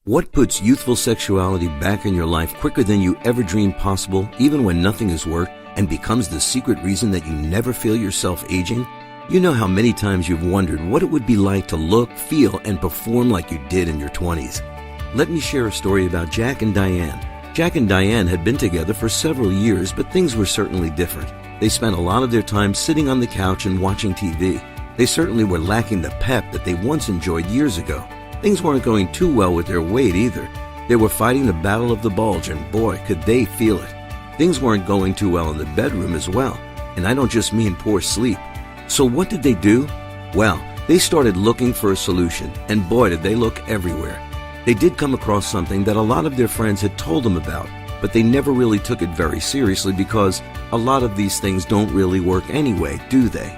What puts youthful sexuality back in your life quicker than you ever dreamed possible, even when nothing has worked, and becomes the secret reason that you never feel yourself aging? You know how many times you've wondered what it would be like to look, feel, and perform like you did in your 20s. Let me share a story about Jack and Diane. Jack and Diane had been together for several years, but things were certainly different. They spent a lot of their time sitting on the couch and watching TV. They certainly were lacking the pep that they once enjoyed years ago. Things weren't going too well with their weight either. They were fighting the battle of the bulge, and boy, could they feel it. Things weren't going too well in the bedroom as well, and I don't just mean poor sleep. So what did they do? Well, they started looking for a solution, and boy, did they look everywhere. They did come across something that a lot of their friends had told them about, but they never really took it very seriously because a lot of these things don't really work anyway, do they?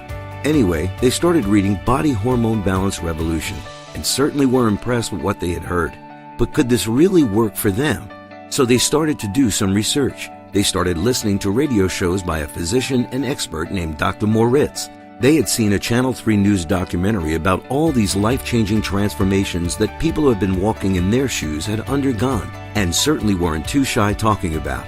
Anyway, they started reading Body Hormone Balance Revolution, and certainly were impressed with what they had heard. But could this really work for them? So they started to do some research. They started listening to radio shows by a physician and expert named Dr. Moritz. They had seen a Channel 3 News documentary about all these life-changing transformations that people who had been walking in their shoes had undergone, and certainly weren't too shy talking about.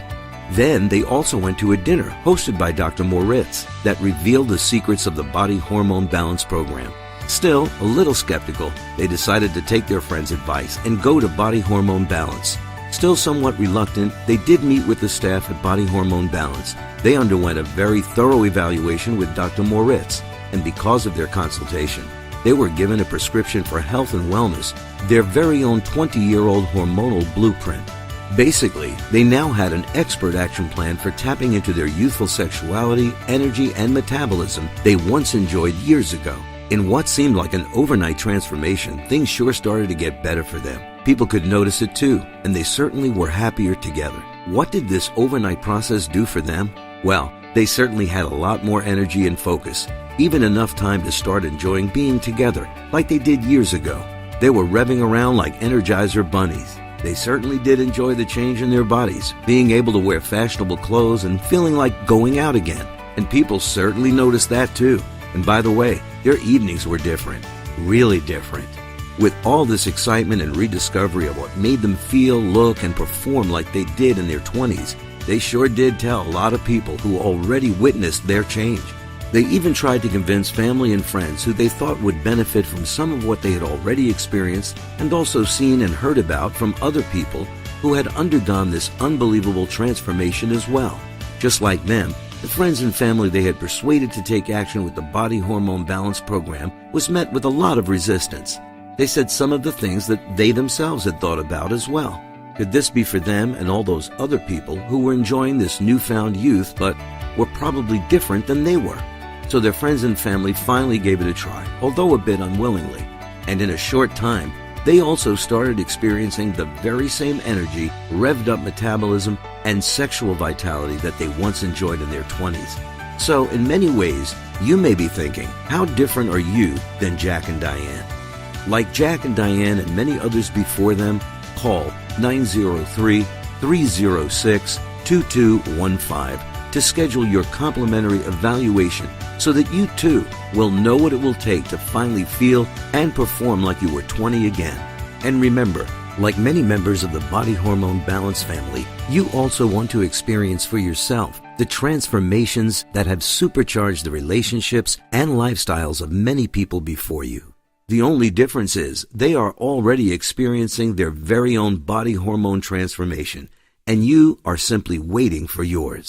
Then they also went to a dinner hosted by Dr. Moritz that revealed the secrets of the Body Hormone Balance program. Still, a little skeptical, they decided to take their friend's advice and go to Body Hormone Balance. Still somewhat reluctant, they did meet with the staff at Body Hormone Balance. They underwent a very thorough evaluation with Dr. Moritz, and because of their consultation, they were given a prescription for health and wellness, their very own 20-year-old hormonal blueprint. Basically, they now had an expert action plan for tapping into their youthful sexuality, energy, and metabolism they once enjoyed years ago. In what seemed like an overnight transformation, things sure started to get better for them. People could notice it too, and they certainly were happier together. What did this overnight process do for them? Well, they certainly had a lot more energy and focus, even enough time to start enjoying being together like they did years ago. They were revving around like Energizer bunnies. They certainly did enjoy the change in their bodies, being able to wear fashionable clothes and feeling like going out again. And people certainly noticed that too. And by the way, their evenings were different, really different. With all this excitement and rediscovery of what made them feel, look, and perform like they did in their 20s, they sure did tell a lot of people who already witnessed their change. They even tried to convince family and friends who they thought would benefit from some of what they had already experienced and also seen and heard about from other people who had undergone this unbelievable transformation as well. Just like them, the friends and family they had persuaded to take action with the Body Hormone Balance program was met with a lot of resistance. They said some of the things that they themselves had thought about as well. Could this be for them and all those other people who were enjoying this newfound youth but were probably different than they were? So their friends and family finally gave it a try, although a bit unwillingly. And in a short time, they also started experiencing the very same energy, revved up metabolism, and sexual vitality that they once enjoyed in their 20s. So in many ways, you may be thinking, how different are you than Jack and Diane? Like Jack and Diane and many others before them, call 903-306-2215 to schedule your complimentary evaluation so that you too will know what it will take to finally feel and perform like you were 20 again. And remember, like many members of the Body Hormone Balance family, you also want to experience for yourself the transformations that have supercharged the relationships and lifestyles of many people before you. The only difference is they are already experiencing their very own body hormone transformation, and you are simply waiting for yours.